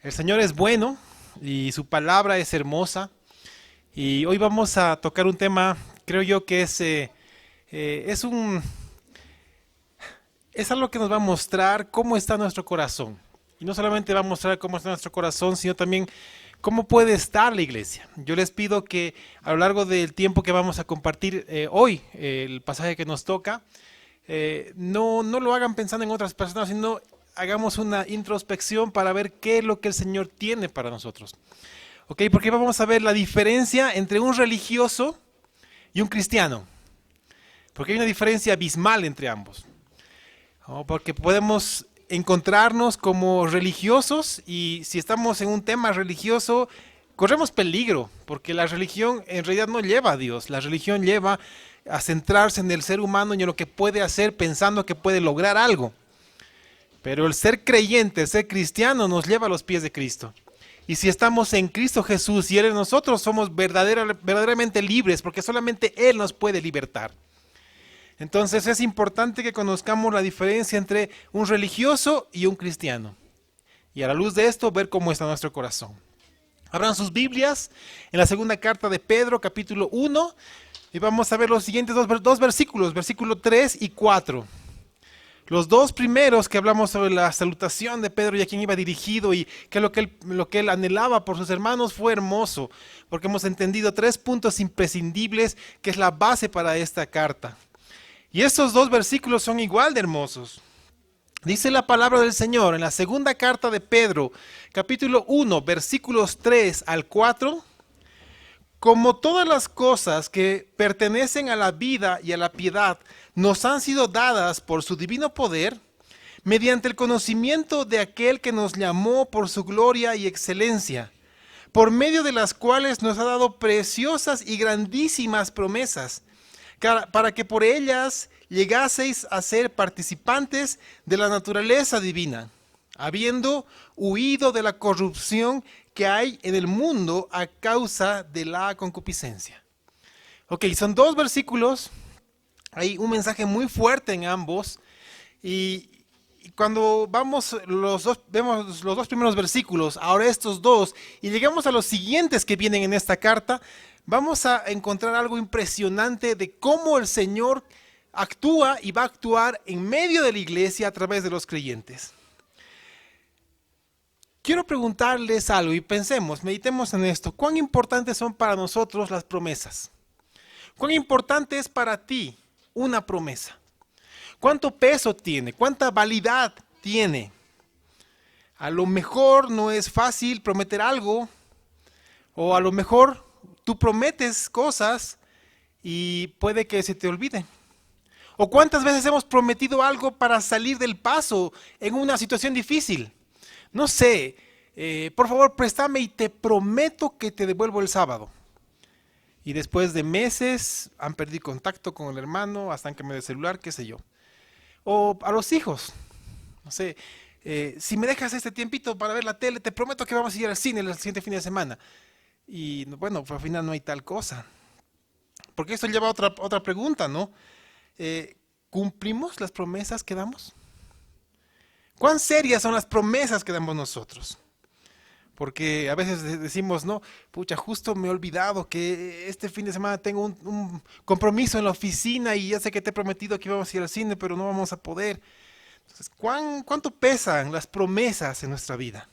El Señor es bueno y su palabra es hermosa. Y hoy vamos a tocar un tema, creo yo que es es algo que nos va a mostrar cómo está nuestro corazón. Y no solamente va a mostrar cómo está nuestro corazón, sino también cómo puede estar la iglesia. Yo les pido que a lo largo del tiempo que vamos a compartir hoy, el pasaje que nos toca, no lo hagan pensando en otras personas, sino hagamos una introspección para ver qué es lo que el Señor tiene para nosotros. ¿Ok? Porque vamos a ver la diferencia entre un religioso y un cristiano. Porque hay una diferencia abismal entre ambos. ¿No? Porque podemos encontrarnos como religiosos y si estamos en un tema religioso, corremos peligro, porque la religión en realidad no lleva a Dios. La religión lleva a centrarse en el ser humano y en lo que puede hacer pensando que puede lograr algo. Pero el ser creyente, el ser cristiano nos lleva a los pies de Cristo. Y si estamos en Cristo Jesús y Él en nosotros, somos verdaderamente libres, porque solamente Él nos puede libertar. Entonces es importante que conozcamos la diferencia entre un religioso y un cristiano. Y a la luz de esto, ver cómo está nuestro corazón. Abran sus Biblias en la segunda carta de Pedro, capítulo 1, y vamos a ver los siguientes dos versículos, versículo 3 y 4. Los dos primeros que hablamos sobre la salutación de Pedro y a quién iba dirigido y que lo que él anhelaba por sus hermanos fue hermoso, porque hemos entendido tres puntos imprescindibles que es la base para esta carta. Y estos dos versículos son igual de hermosos. Dice la palabra del Señor en la segunda carta de Pedro, capítulo 1, versículos 3 al 4. Como todas las cosas que pertenecen a la vida y a la piedad nos han sido dadas por su divino poder, mediante el conocimiento de aquel que nos llamó por su gloria y excelencia, por medio de las cuales nos ha dado preciosas y grandísimas promesas, para que por ellas llegaseis a ser participantes de la naturaleza divina, habiendo huido de la corrupción que hay en el mundo a causa de la concupiscencia. Ok, son dos versículos, hay un mensaje muy fuerte en ambos y cuando vemos los dos primeros versículos, ahora estos dos, y llegamos a los siguientes que vienen en esta carta, vamos a encontrar algo impresionante de cómo el Señor actúa y va a actuar en medio de la iglesia a través de los creyentes. Quiero preguntarles algo y pensemos, meditemos en esto. ¿Cuán importantes son para nosotros las promesas? ¿Cuán importante es para ti una promesa? ¿Cuánto peso tiene? ¿Cuánta validad tiene? A lo mejor no es fácil prometer algo, o a lo mejor tú prometes cosas y puede que se te olvide. ¿O cuántas veces hemos prometido algo para salir del paso en una situación difícil? No sé, por favor préstame y te prometo que te devuelvo el sábado. Y después de meses han perdido contacto con el hermano, hasta en que me dé celular, qué sé yo. O a los hijos, no sé, si me dejas este tiempito para ver la tele, te prometo que vamos a ir al cine el siguiente fin de semana. Y bueno, pues al final no hay tal cosa. Porque esto lleva a otra pregunta, ¿no? ¿Cumplimos las promesas que damos? ¿Cuán serias son las promesas que damos nosotros? Porque a veces decimos, no, pucha, justo me he olvidado que este fin de semana tengo un compromiso en la oficina y ya sé que te he prometido que vamos a ir al cine, pero no vamos a poder. Entonces, ¿cuánto pesan las promesas en nuestra vida?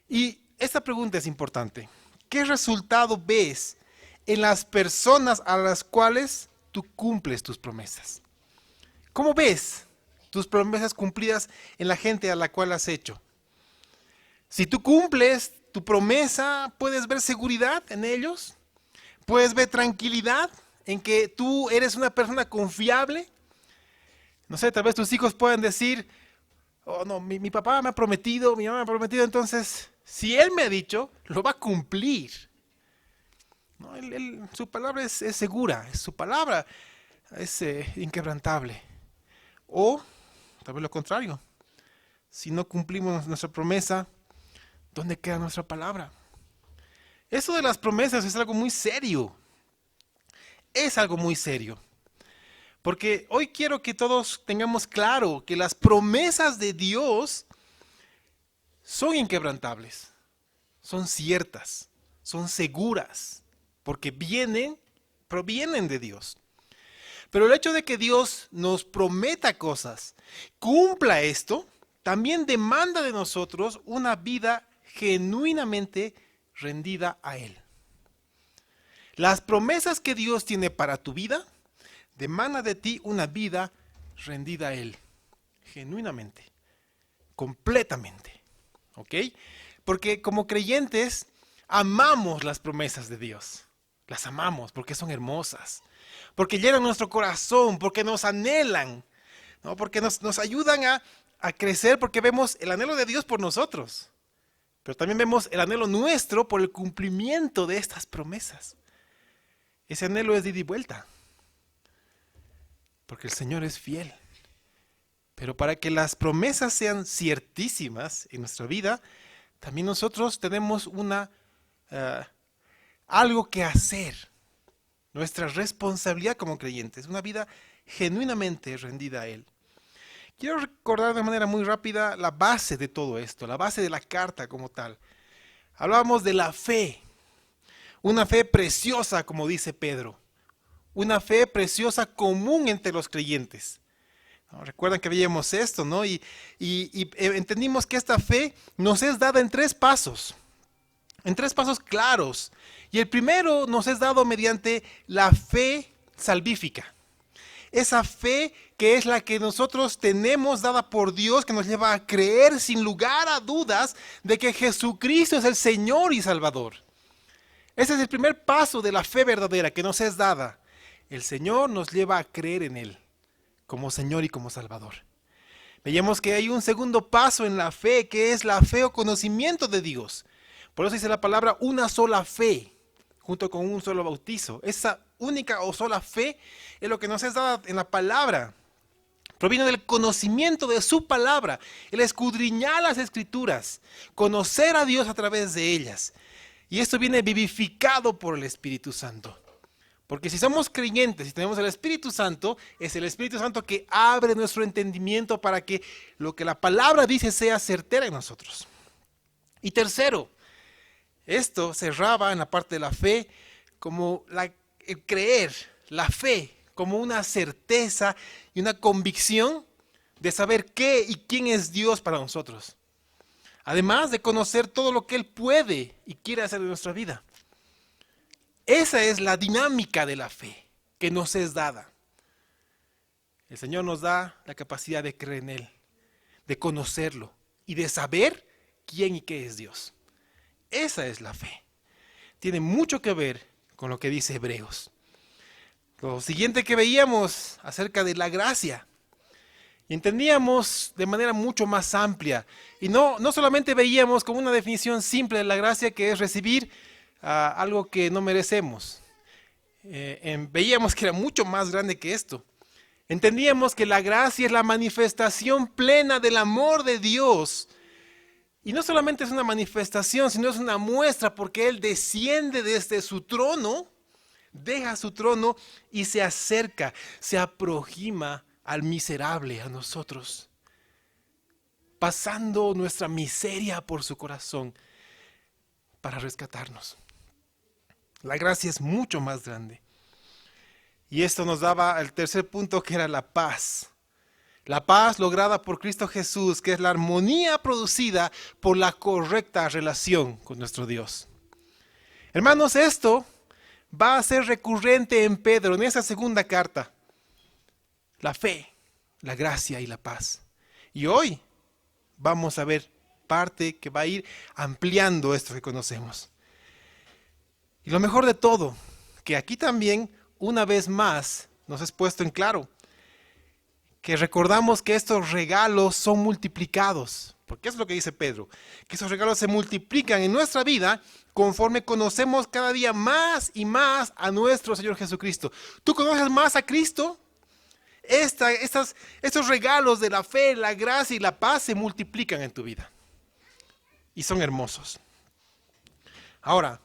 Y esta pregunta es importante. ¿Qué resultado ves en las personas a las cuales tú cumples tus promesas? ¿Cómo ves tus promesas cumplidas en la gente a la cual has hecho? Si tú cumples tu promesa, puedes ver seguridad en ellos, puedes ver tranquilidad en que tú eres una persona confiable. No sé, tal vez tus hijos puedan decir, oh no, mi papá me ha prometido, mi mamá me ha prometido, entonces si él me ha dicho, lo va a cumplir. No, su palabra es segura, su palabra es inquebrantable. O tal vez lo contrario, si no cumplimos nuestra promesa, ¿dónde queda nuestra palabra? Eso de las promesas es algo muy serio. Es algo muy serio. Porque hoy quiero que todos tengamos claro que las promesas de Dios son inquebrantables, son ciertas, son seguras, porque provienen de Dios. Pero el hecho de que Dios nos prometa cosas, cumpla esto, también demanda de nosotros una vida genuinamente rendida a Él. Las promesas que Dios tiene para tu vida demandan de ti una vida rendida a Él, genuinamente, completamente. ¿Ok? Porque como creyentes amamos las promesas de Dios. Las amamos porque son hermosas, porque llenan nuestro corazón, porque nos anhelan, ¿no? Porque nos ayudan a crecer, porque vemos el anhelo de Dios por nosotros. Pero también vemos el anhelo nuestro por el cumplimiento de estas promesas. Ese anhelo es de ida y vuelta, porque el Señor es fiel. Pero para que las promesas sean ciertísimas en nuestra vida, también nosotros tenemos algo que hacer. Nuestra responsabilidad como creyentes, una vida genuinamente rendida a Él. Quiero recordar de manera muy rápida la base de todo esto, la base de la carta como tal. Hablábamos de la fe, una fe preciosa, como dice Pedro, una fe preciosa común entre los creyentes. ¿No? Recuerdan que veíamos esto, ¿no? Y entendimos que esta fe nos es dada en tres pasos claros. Y el primero nos es dado mediante la fe salvífica. Esa fe que es la que nosotros tenemos dada por Dios, que nos lleva a creer sin lugar a dudas de que Jesucristo es el Señor y Salvador. Ese es el primer paso de la fe verdadera que nos es dada. El Señor nos lleva a creer en Él como Señor y como Salvador. Veíamos que hay un segundo paso en la fe, que es la fe o conocimiento de Dios. Por eso dice la palabra una sola fe, junto con un solo bautizo. Esa única o sola fe es lo que nos es dada en la palabra. Proviene del conocimiento de su palabra, el escudriñar las escrituras, conocer a Dios a través de ellas. Y esto viene vivificado por el Espíritu Santo. Porque si somos creyentes y tenemos el Espíritu Santo, es el Espíritu Santo que abre nuestro entendimiento para que lo que la palabra dice sea certera en nosotros. Y tercero, esto cerraba en la parte de la fe como el creer, la fe, como una certeza y una convicción de saber qué y quién es Dios para nosotros. Además de conocer todo lo que Él puede y quiere hacer en nuestra vida. Esa es la dinámica de la fe que nos es dada. El Señor nos da la capacidad de creer en Él, de conocerlo y de saber quién y qué es Dios. Esa es la fe. Tiene mucho que ver con lo que dice Hebreos. Lo siguiente que veíamos acerca de la gracia. Y entendíamos de manera mucho más amplia. Y no solamente veíamos como una definición simple de la gracia, que es recibir algo que no merecemos. Veíamos que era mucho más grande que esto. Entendíamos que la gracia es la manifestación plena del amor de Dios. Y no solamente es una manifestación, sino es una muestra, porque Él desciende desde su trono, deja su trono y se acerca, se aproxima al miserable, a nosotros, pasando nuestra miseria por su corazón para rescatarnos. La gracia es mucho más grande. Y esto nos daba el tercer punto, que era la paz. La paz lograda por Cristo Jesús, que es la armonía producida por la correcta relación con nuestro Dios. Hermanos, esto va a ser recurrente en Pedro, en esa segunda carta. La fe, la gracia y la paz. Y hoy vamos a ver parte que va a ir ampliando esto que conocemos. Y lo mejor de todo, que aquí también, una vez más, nos es puesto en claro, que recordamos que estos regalos son multiplicados. Porque eso es lo que dice Pedro, que esos regalos se multiplican en nuestra vida conforme conocemos cada día más y más a nuestro Señor Jesucristo. ¿Tú conoces más a Cristo? Estos regalos de la fe, la gracia y la paz se multiplican en tu vida. Y son hermosos. Ahora,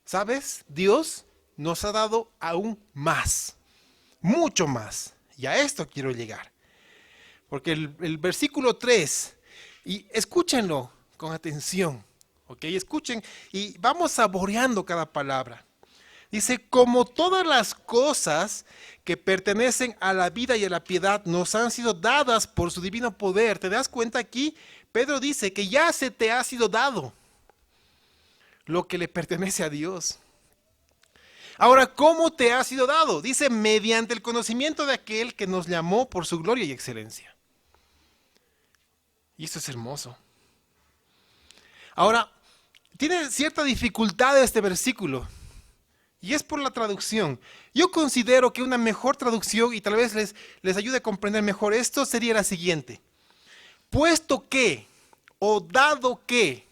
¿sabes? Dios nos ha dado aún más, mucho más. Y a esto quiero llegar. Porque el versículo 3, y escúchenlo, con atención. ¿Ok? Escuchen y vamos saboreando cada palabra. Dice, como todas las cosas que pertenecen a la vida y a la piedad nos han sido dadas por su divino poder. ¿Te das cuenta aquí? Pedro dice que ya se te ha sido dado lo que le pertenece a Dios. Ahora, ¿cómo te ha sido dado? Dice, mediante el conocimiento de aquel que nos llamó por su gloria y excelencia. Y esto es hermoso. Ahora, tiene cierta dificultad este versículo. Y es por la traducción. Yo considero que una mejor traducción, y tal vez les ayude a comprender mejor esto, sería la siguiente. Puesto que, o dado que,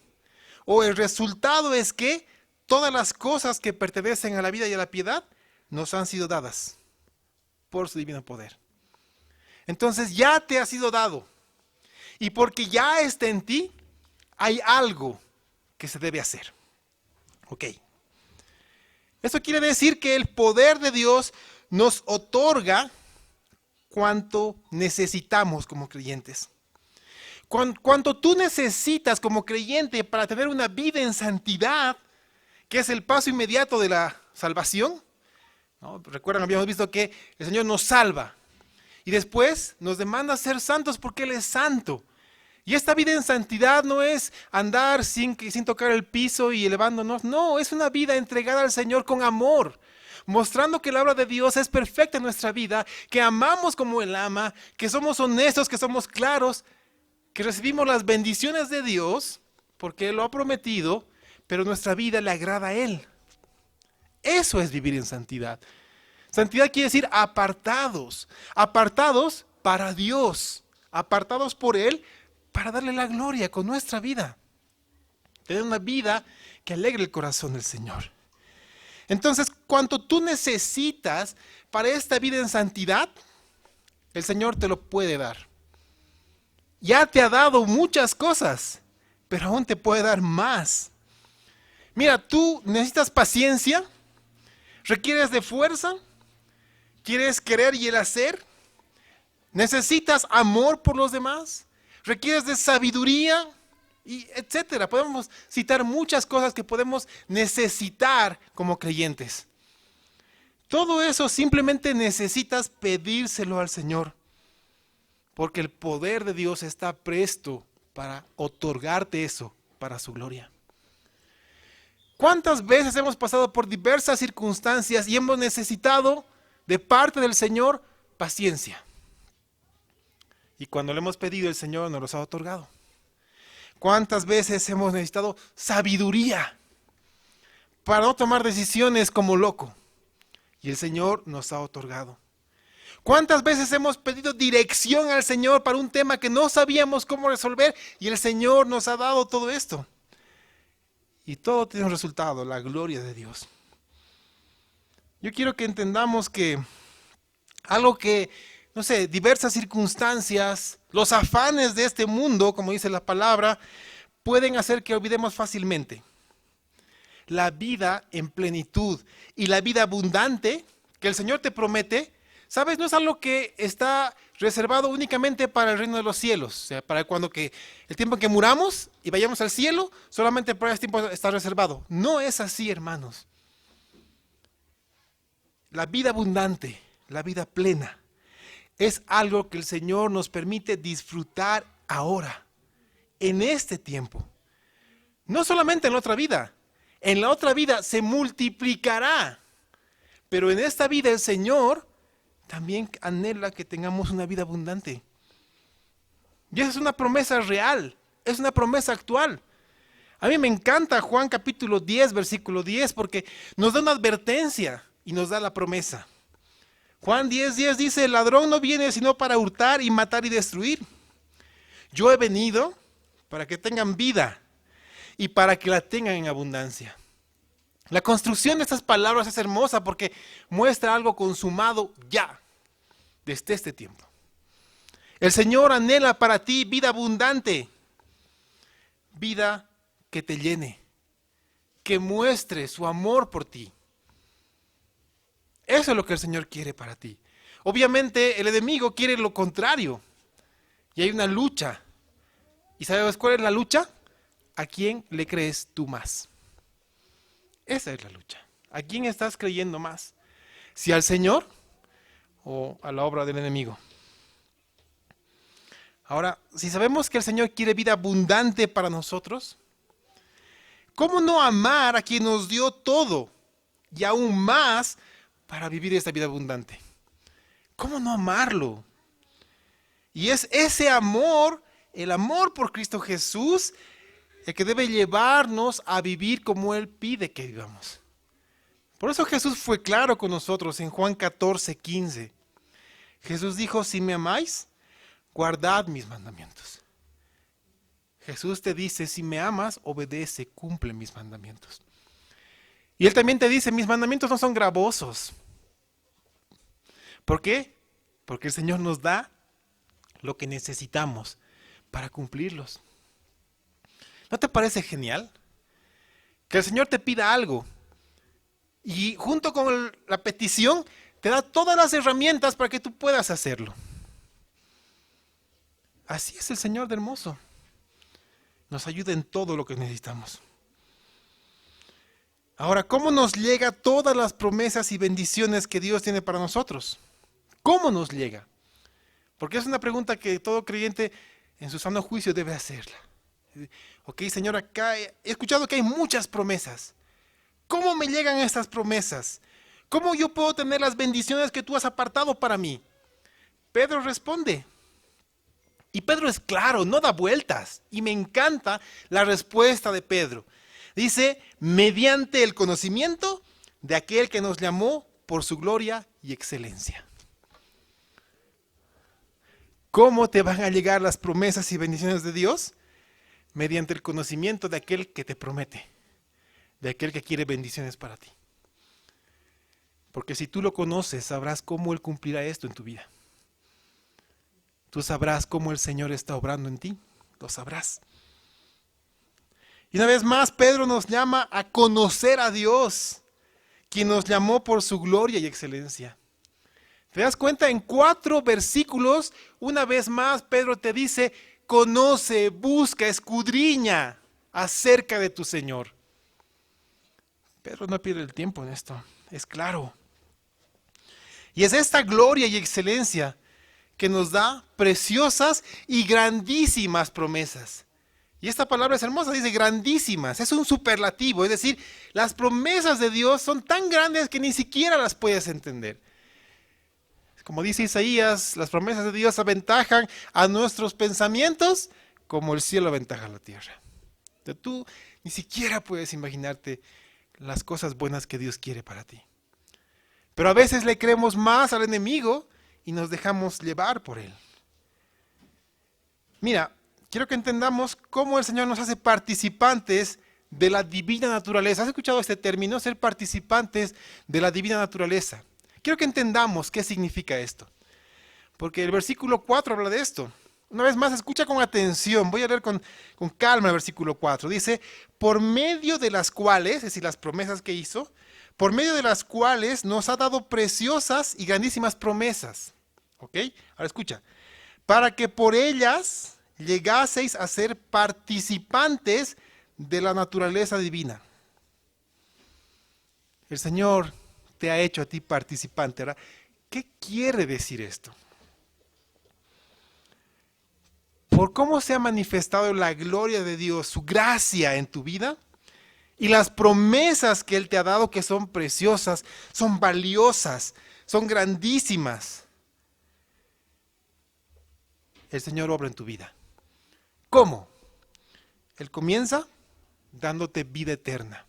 o el resultado es que, todas las cosas que pertenecen a la vida y a la piedad nos han sido dadas por su divino poder. Entonces ya te ha sido dado. Y porque ya está en ti, hay algo que se debe hacer. Ok. Eso quiere decir que el poder de Dios nos otorga cuanto necesitamos como creyentes. Cuanto tú necesitas como creyente para tener una vida en santidad, que es el paso inmediato de la salvación, ¿no? Recuerdan, habíamos visto que el Señor nos salva y después nos demanda ser santos porque Él es santo. Y esta vida en santidad no es andar sin tocar el piso y elevándonos. No, es una vida entregada al Señor con amor, mostrando que la obra de Dios es perfecta en nuestra vida, que amamos como Él ama, que somos honestos, que somos claros, que recibimos las bendiciones de Dios, porque Él lo ha prometido, pero nuestra vida le agrada a Él. Eso es vivir en santidad. Santidad quiere decir apartados, apartados para Dios, apartados por Él, para darle la gloria con nuestra vida. Tener una vida que alegre el corazón del Señor. Entonces, cuanto tú necesitas para esta vida en santidad, el Señor te lo puede dar. Ya te ha dado muchas cosas, pero aún te puede dar más. Mira, tú necesitas paciencia, requieres de fuerza, quieres querer y el hacer, necesitas amor por los demás, requieres de sabiduría, y etcétera. Podemos citar muchas cosas que podemos necesitar como creyentes. Todo eso simplemente necesitas pedírselo al Señor, porque el poder de Dios está presto para otorgarte eso para su gloria. ¿Cuántas veces hemos pasado por diversas circunstancias y hemos necesitado de parte del Señor paciencia? Y cuando le hemos pedido, el Señor nos los ha otorgado. ¿Cuántas veces hemos necesitado sabiduría para no tomar decisiones como loco? Y el Señor nos ha otorgado. ¿Cuántas veces hemos pedido dirección al Señor para un tema que no sabíamos cómo resolver? Y el Señor nos ha dado todo esto. Y todo tiene un resultado, la gloria de Dios. Yo quiero que entendamos que algo que, no sé, diversas circunstancias, los afanes de este mundo, como dice la palabra, pueden hacer que olvidemos fácilmente la vida en plenitud y la vida abundante que el Señor te promete. ¿Sabes? No es algo que está reservado únicamente para el reino de los cielos. O sea, para el tiempo en que muramos y vayamos al cielo, solamente para ese tiempo está reservado. No es así, hermanos. La vida abundante, la vida plena, es algo que el Señor nos permite disfrutar ahora, en este tiempo. No solamente en la otra vida. En la otra vida se multiplicará. Pero en esta vida el Señor también anhela que tengamos una vida abundante. Y esa es una promesa real, es una promesa actual. A mí me encanta Juan capítulo 10, versículo 10, porque nos da una advertencia y nos da la promesa. Juan 10:10 dice, el ladrón no viene sino para hurtar y matar y destruir. Yo he venido para que tengan vida y para que la tengan en abundancia. La construcción de estas palabras es hermosa porque muestra algo consumado ya, desde este tiempo. El Señor anhela para ti vida abundante, vida que te llene, que muestre su amor por ti. Eso es lo que el Señor quiere para ti. Obviamente el enemigo quiere lo contrario y hay una lucha. ¿Y sabes cuál es la lucha? ¿a quién le crees tú más? Esa es la lucha. ¿A quién estás creyendo más? ¿Si al Señor o a la obra del enemigo? Ahora, si sabemos que el Señor quiere vida abundante para nosotros, ¿cómo no amar a quien nos dio todo y aún más para vivir esta vida abundante? ¿Cómo no amarlo? Y es ese amor, el amor por Cristo Jesús, el que debe llevarnos a vivir como Él pide que vivamos. Por eso Jesús fue claro con nosotros en Juan 14:15. Jesús dijo, si me amáis, guardad mis mandamientos. Jesús te dice, si me amas, obedece, cumple mis mandamientos. Y Él también te dice, mis mandamientos no son gravosos. ¿Por qué? Porque el Señor nos da lo que necesitamos para cumplirlos. ¿No te parece genial? Que el Señor te pida algo y junto con la petición te da todas las herramientas para que tú puedas hacerlo. Así es el Señor de hermoso. Nos ayuda en todo lo que necesitamos. Ahora, ¿cómo nos llega todas las promesas y bendiciones que Dios tiene para nosotros? ¿Cómo nos llega? Porque es una pregunta que todo creyente en su sano juicio debe hacerla. Ok, Señor, acá he escuchado que hay muchas promesas. ¿Cómo me llegan estas promesas? ¿Cómo yo puedo tener las bendiciones que tú has apartado para mí? Pedro responde. Y Pedro es claro, no da vueltas. Y me encanta la respuesta de Pedro. Dice, mediante el conocimiento de aquel que nos llamó por su gloria y excelencia. ¿Cómo te van a llegar las promesas y bendiciones de Dios? Mediante el conocimiento de aquel que te promete, de aquel que quiere bendiciones para ti. Porque si tú lo conoces, sabrás cómo Él cumplirá esto en tu vida. Tú sabrás cómo el Señor está obrando en ti, lo sabrás. Y una vez más, Pedro nos llama a conocer a Dios, quien nos llamó por su gloria y excelencia. ¿Te das cuenta? En 4 versículos, una vez más, Pedro te dice, conoce, busca, escudriña acerca de tu Señor. Pedro no pierde el tiempo en esto, es claro. Y es esta gloria y excelencia que nos da preciosas y grandísimas promesas. Y esta palabra es hermosa, dice grandísimas, es un superlativo, es decir, las promesas de Dios son tan grandes que ni siquiera las puedes entender. Como dice Isaías, las promesas de Dios aventajan a nuestros pensamientos como el cielo aventaja a la tierra. Entonces, tú ni siquiera puedes imaginarte las cosas buenas que Dios quiere para ti. Pero a veces le creemos más al enemigo y nos dejamos llevar por él. Mira, quiero que entendamos cómo el Señor nos hace participantes de la divina naturaleza. ¿Has escuchado este término? Ser participantes de la divina naturaleza. Quiero que entendamos qué significa esto. Porque el versículo 4 habla de esto. Una vez más, escucha con atención. Voy a leer con calma el versículo 4. Dice, por medio de las cuales, es decir, las promesas que hizo, por medio de las cuales nos ha dado preciosas y grandísimas promesas. ¿Ok? Ahora escucha. Para que por ellas llegaseis a ser participantes de la naturaleza divina. El Señor te ha hecho a ti participante. Ahora, ¿qué quiere decir esto? Por cómo se ha manifestado la gloria de Dios, su gracia en tu vida y las promesas que Él te ha dado que son preciosas, son valiosas, son grandísimas. El Señor obra en tu vida. ¿Cómo? Él comienza dándote vida eterna.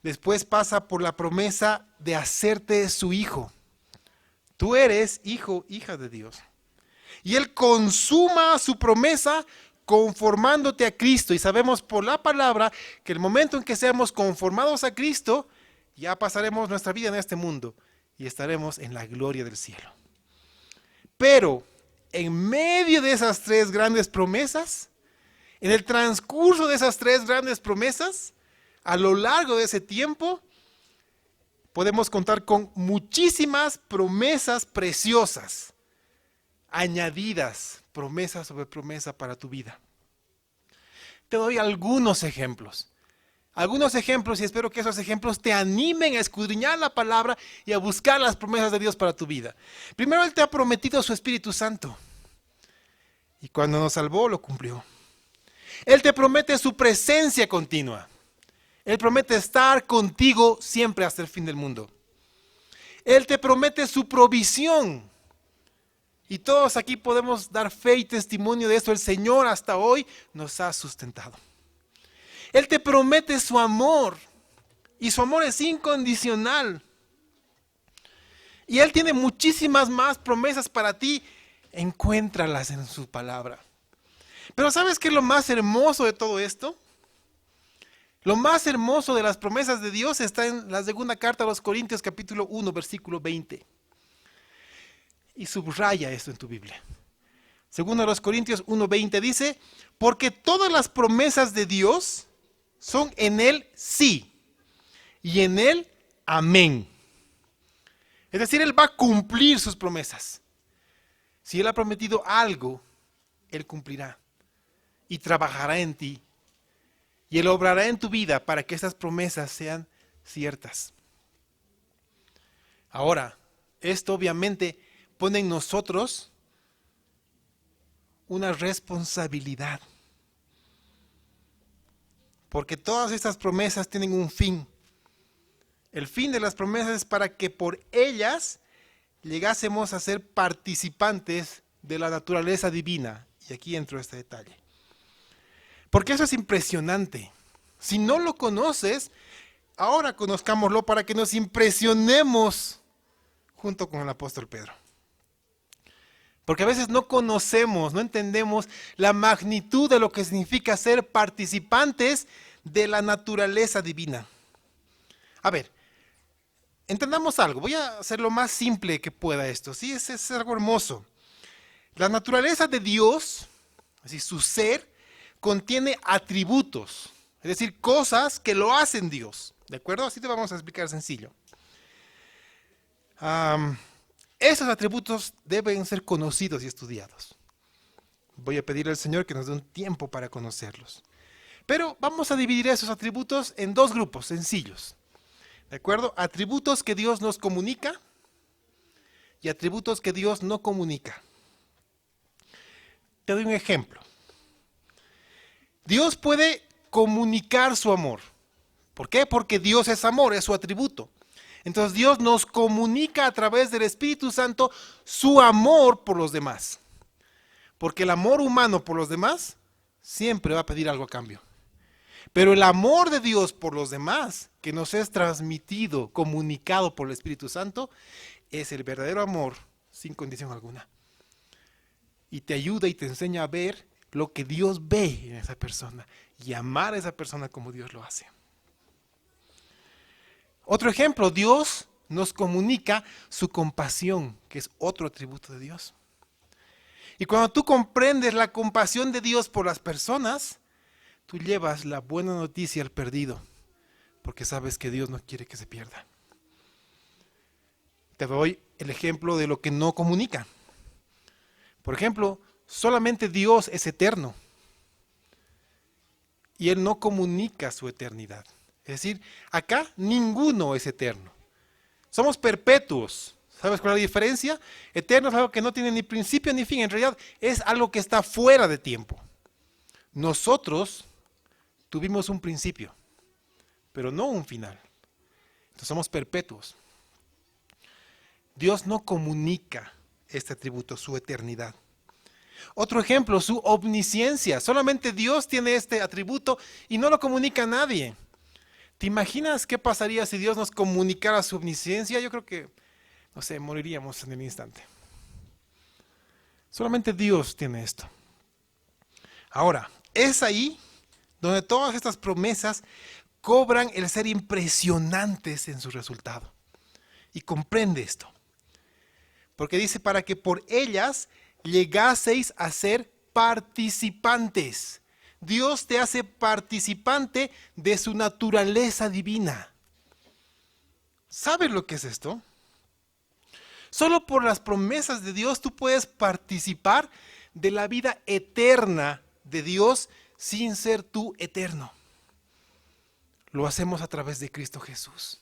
Después pasa por la promesa de hacerte su hijo. Tú eres hijo, hija de Dios. Y Él consuma su promesa conformándote a Cristo. Y sabemos por la palabra que el momento en que seamos conformados a Cristo, ya pasaremos nuestra vida en este mundo y estaremos en la gloria del cielo. Pero en medio de esas 3 grandes promesas, en el transcurso de esas 3 grandes promesas, a lo largo de ese tiempo, podemos contar con muchísimas promesas preciosas, añadidas, promesa sobre promesa para tu vida. te doy algunos ejemplos. Algunos ejemplos y espero que esos ejemplos te animen a escudriñar la palabra y a buscar las promesas de Dios para tu vida. Primero, Él te ha prometido su Espíritu Santo. Y cuando nos salvó, lo cumplió. Él te promete su presencia continua. Él promete estar contigo siempre hasta el fin del mundo. Él te promete su provisión. Y todos aquí podemos dar fe y testimonio de esto. El Señor hasta hoy nos ha sustentado. Él te promete su amor. Y su amor es incondicional. Y Él tiene muchísimas más promesas para ti. Encuéntralas en su palabra. Pero ¿sabes qué es lo más hermoso de todo esto? Lo más hermoso de las promesas de Dios está en la segunda carta a los Corintios, capítulo 1, versículo 20. Y subraya esto en tu Biblia. Segundo a los Corintios 1:20 dice, porque todas las promesas de Dios son en Él sí, y en Él amén. Es decir, Él va a cumplir sus promesas. Si Él ha prometido algo, Él cumplirá y trabajará en ti. Y Él obrará en tu vida para que esas promesas sean ciertas. Ahora, esto obviamente pone en nosotros una responsabilidad. Porque todas estas promesas tienen un fin. El fin de las promesas es para que por ellas llegásemos a ser participantes de la naturaleza divina. Y aquí entro este detalle. Porque eso es impresionante. Si no lo conoces, ahora conozcámoslo para que nos impresionemos junto con el apóstol Pedro. Porque a veces no conocemos, no entendemos la magnitud de lo que significa ser participantes de la naturaleza divina. A ver, entendamos algo. Voy a hacer lo más simple que pueda esto. Sí, es algo hermoso. La naturaleza de Dios, así su ser, contiene atributos, es decir, cosas que lo hacen Dios. ¿De acuerdo? Así te vamos a explicar sencillo. Esos atributos deben ser conocidos y estudiados. Voy a pedirle al Señor que nos dé un tiempo para conocerlos. Pero vamos a dividir esos atributos en dos grupos sencillos. ¿De acuerdo? Atributos que Dios nos comunica y atributos que Dios no comunica. Te doy un ejemplo. Dios puede comunicar su amor. ¿Por qué? Porque Dios es amor, es su atributo. Entonces Dios nos comunica a través del Espíritu Santo su amor por los demás. Porque el amor humano por los demás siempre va a pedir algo a cambio. Pero el amor de Dios por los demás, que nos es transmitido, comunicado por el Espíritu Santo, es el verdadero amor sin condición alguna. Y te ayuda y te enseña a ver lo que Dios ve en esa persona y amar a esa persona como Dios lo hace. Otro ejemplo, Dios nos comunica su compasión, que es otro atributo de Dios. Y cuando tú comprendes la compasión de Dios por las personas, tú llevas la buena noticia al perdido, porque sabes que Dios no quiere que se pierda. Te doy el ejemplo de lo que no comunica. Por ejemplo, solamente Dios es eterno y Él no comunica su eternidad. Es decir, acá ninguno es eterno. Somos perpetuos. ¿Sabes cuál es la diferencia? Eterno es algo que no tiene ni principio ni fin. En realidad es algo que está fuera de tiempo. Nosotros tuvimos un principio, pero no un final. Entonces somos perpetuos. Dios no comunica este atributo, su eternidad. Otro ejemplo, su omnisciencia. Solamente Dios tiene este atributo y no lo comunica a nadie. ¿Te imaginas qué pasaría si Dios nos comunicara su omnisciencia? Yo creo que, no sé, moriríamos en el instante. Solamente Dios tiene esto. Ahora, es ahí donde todas estas promesas cobran el ser impresionantes en su resultado. Y comprende esto. Porque dice, para que por ellas llegaseis a ser participantes. Dios te hace participante de su naturaleza divina. ¿Sabes lo que es esto? Solo por las promesas de Dios tú puedes participar de la vida eterna de Dios sin ser tú eterno. Lo hacemos a través de Cristo Jesús.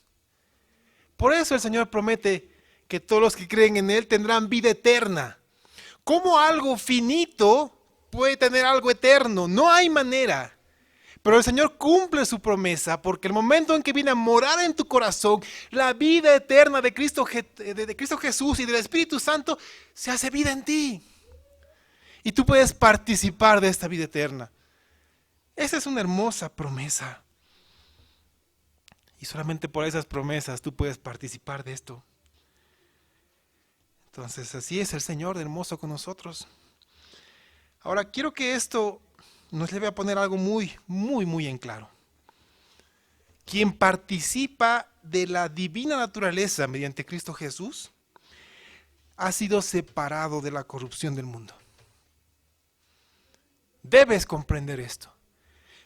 Por eso el Señor promete que todos los que creen en Él tendrán vida eterna. ¿Cómo algo finito puede tener algo eterno? No hay manera. Pero el Señor cumple su promesa, porque el momento en que viene a morar en tu corazón, la vida eterna de Cristo Jesús y del Espíritu Santo se hace vida en ti. Y tú puedes participar de esta vida eterna. Esa es una hermosa promesa. Y solamente por esas promesas tú puedes participar de esto. Entonces así es el Señor de hermoso con nosotros. Ahora quiero que esto nos lleve a poner algo muy en claro. Quien participa de la divina naturaleza mediante Cristo Jesús ha sido separado de la corrupción del mundo. Debes comprender esto.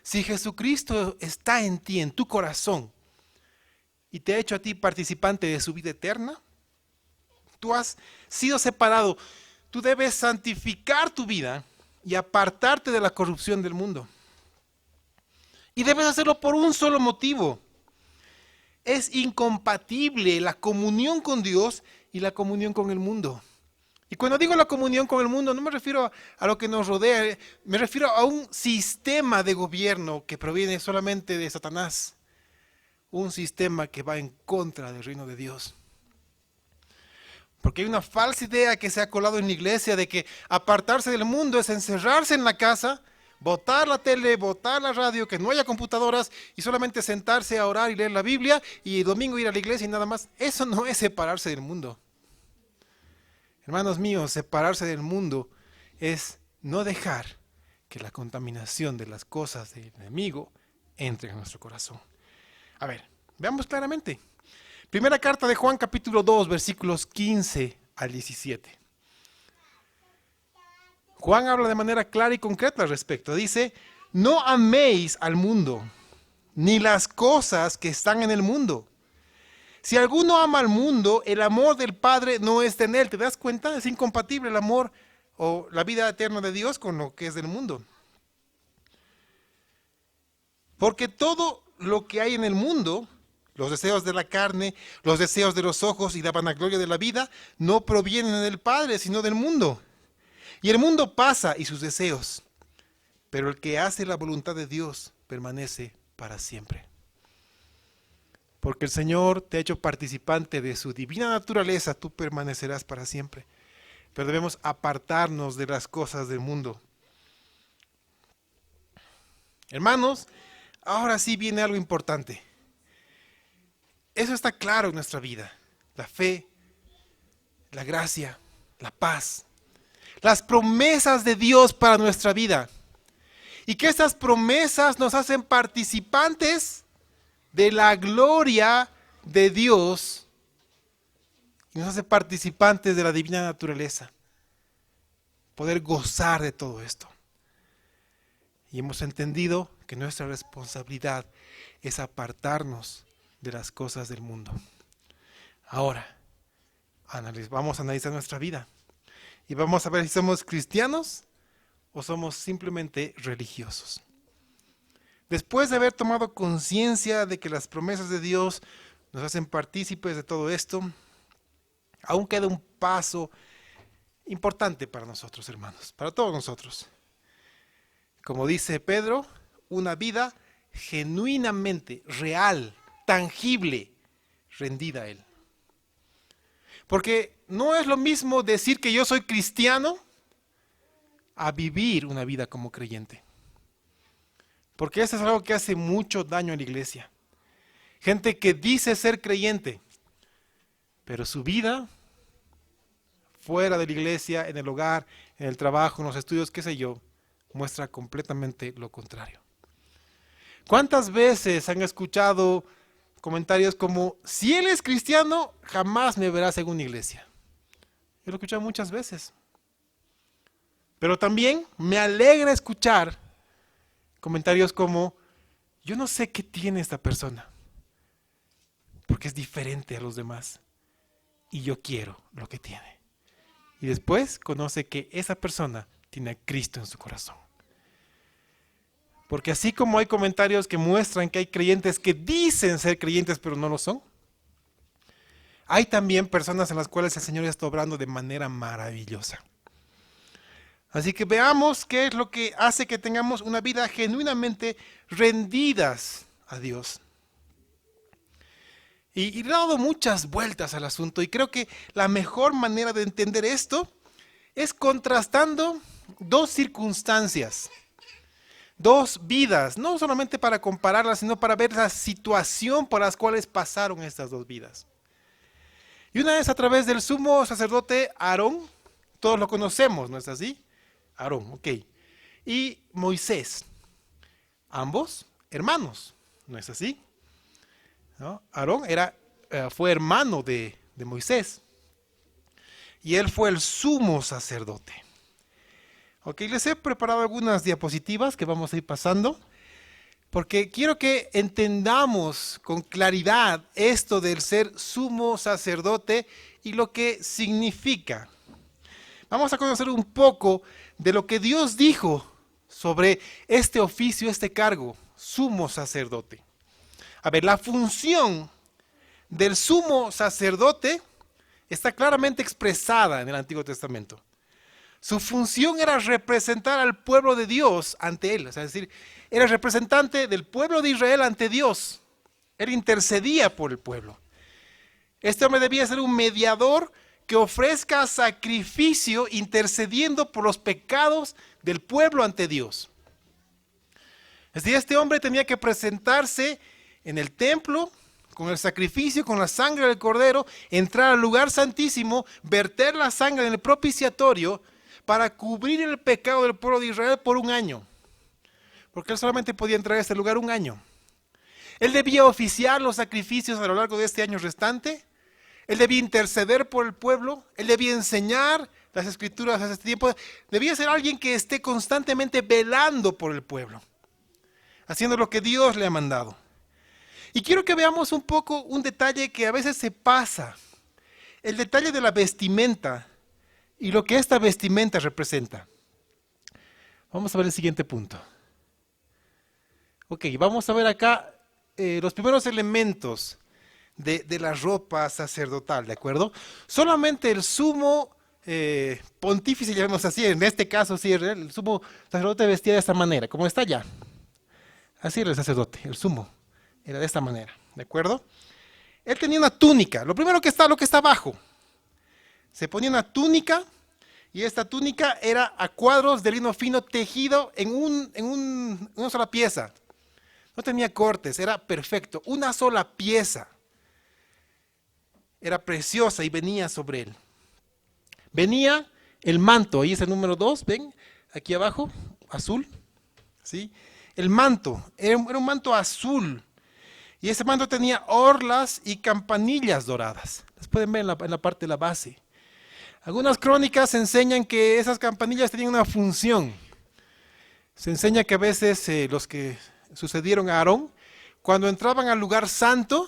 Si Jesucristo está en ti, en tu corazón, y te ha hecho a ti participante de su vida eterna, tú has sido separado. Tú debes santificar tu vida y apartarte de la corrupción del mundo. Y debes hacerlo por un solo motivo. Es incompatible la comunión con Dios y la comunión con el mundo. Y cuando digo la comunión con el mundo, no me refiero a lo que nos rodea, me refiero a un sistema de gobierno que proviene solamente de Satanás. Un sistema que va en contra del reino de Dios. Porque hay una falsa idea que se ha colado en la iglesia de que apartarse del mundo es encerrarse en la casa, botar la tele, botar la radio, que no haya computadoras y solamente sentarse a orar y leer la Biblia y el domingo ir a la iglesia y nada más. Eso no es separarse del mundo. Hermanos míos, separarse del mundo es no dejar que la contaminación de las cosas del enemigo entre en nuestro corazón. A ver, veamos claramente. Primera carta de Juan, capítulo 2, versículos 15 al 17. Juan habla de manera clara y concreta al respecto. Dice, no améis al mundo, ni las cosas que están en el mundo. Si alguno ama al mundo, el amor del Padre no está en él. ¿Te das cuenta? Es incompatible el amor o la vida eterna de Dios con lo que es del mundo. Porque todo lo que hay en el mundo, los deseos de la carne, los deseos de los ojos y la vanagloria de la vida, no provienen del Padre, sino del mundo. Y el mundo pasa y sus deseos, pero el que hace la voluntad de Dios permanece para siempre. Porque el Señor te ha hecho participante de su divina naturaleza, tú permanecerás para siempre. Pero debemos apartarnos de las cosas del mundo. Hermanos, ahora sí viene algo importante. Eso está claro en nuestra vida. La fe, la gracia, la paz. Las promesas de Dios para nuestra vida. Y que estas promesas nos hacen participantes de la gloria de Dios. Y nos hace participantes de la divina naturaleza. Poder gozar de todo esto. Y hemos entendido que nuestra responsabilidad es apartarnos de las cosas del mundo. Ahora, vamos a analizar nuestra vida. Y vamos a ver si somos cristianos o somos simplemente religiosos. Después de haber tomado conciencia de que las promesas de Dios nos hacen partícipes de todo esto, aún queda un paso importante para nosotros, hermanos, para todos nosotros. Como dice Pedro, una vida genuinamente real, tangible, rendida a Él. Porque no es lo mismo decir que yo soy cristiano a vivir una vida como creyente. Porque eso es algo que hace mucho daño a la iglesia. Gente que dice ser creyente, pero su vida fuera de la iglesia, en el hogar, en el trabajo, en los estudios, qué sé yo, muestra completamente lo contrario. ¿Cuántas veces han escuchado comentarios como, si él es cristiano, jamás me verás en una iglesia? Yo lo he escuchado muchas veces. Pero también me alegra escuchar comentarios como, yo no sé qué tiene esta persona, porque es diferente a los demás, y yo quiero lo que tiene. Y después conoce que esa persona tiene a Cristo en su corazón. Porque así como hay comentarios que muestran que hay creyentes que dicen ser creyentes pero no lo son, hay también personas en las cuales el Señor está obrando de manera maravillosa. Así que veamos qué es lo que hace que tengamos una vida genuinamente rendidas a Dios. Y le he dado muchas vueltas al asunto y creo que la mejor manera de entender esto es contrastando dos circunstancias, dos vidas, no solamente para compararlas, sino para ver la situación por las cuales pasaron estas dos vidas. Y una es a través del sumo sacerdote Aarón, todos lo conocemos, ¿no es así? Aarón, ok. Y Moisés, ambos hermanos, ¿no es así? ¿No? Aarón fue hermano de Moisés y él fue el sumo sacerdote. Ok, les he preparado algunas diapositivas que vamos a ir pasando porque quiero que entendamos con claridad esto del ser sumo sacerdote y lo que significa. Vamos a conocer un poco de lo que Dios dijo sobre este oficio, este cargo, sumo sacerdote. A ver, la función del sumo sacerdote está claramente expresada en el Antiguo Testamento. Su función era representar al pueblo de Dios ante él, es decir, era representante del pueblo de Israel ante Dios. Él intercedía por el pueblo. Este hombre debía ser un mediador que ofrezca sacrificio intercediendo por los pecados del pueblo ante Dios. Es decir, este hombre tenía que presentarse en el templo con el sacrificio, con la sangre del cordero, entrar al lugar santísimo, verter la sangre en el propiciatorio para cubrir el pecado del pueblo de Israel por un año. Porque él solamente podía entrar a este lugar un año. Él debía oficiar los sacrificios a lo largo de este año restante. Él debía interceder por el pueblo. Él debía enseñar las escrituras a este tiempo. Debía ser alguien que esté constantemente velando por el pueblo, haciendo lo que Dios le ha mandado. Y quiero que veamos un poco un detalle que a veces se pasa. El detalle de la vestimenta y lo que esta vestimenta representa. Vamos a ver el siguiente punto. Ok, vamos a ver acá los primeros elementos de la ropa sacerdotal, ¿de acuerdo? Solamente el sumo pontífice, llamemos así, en este caso sí, el sumo sacerdote vestía de esta manera, como está allá. Así era el sacerdote, el sumo, era de esta manera, ¿de acuerdo? Él tenía una túnica, lo primero que está, lo que está abajo. Se ponía una túnica y esta túnica era a cuadros de lino fino tejido en una sola pieza. No tenía cortes, era perfecto, una sola pieza. Era preciosa y venía sobre él. Venía el manto, ahí es el número 2, ven, aquí abajo, azul, ¿sí? El manto, era un manto azul. Y ese manto tenía orlas y campanillas doradas. Las pueden ver en la parte de la base. Algunas crónicas enseñan que esas campanillas tenían una función. Se enseña que a veces los que sucedieron a Aarón, cuando entraban al lugar santo,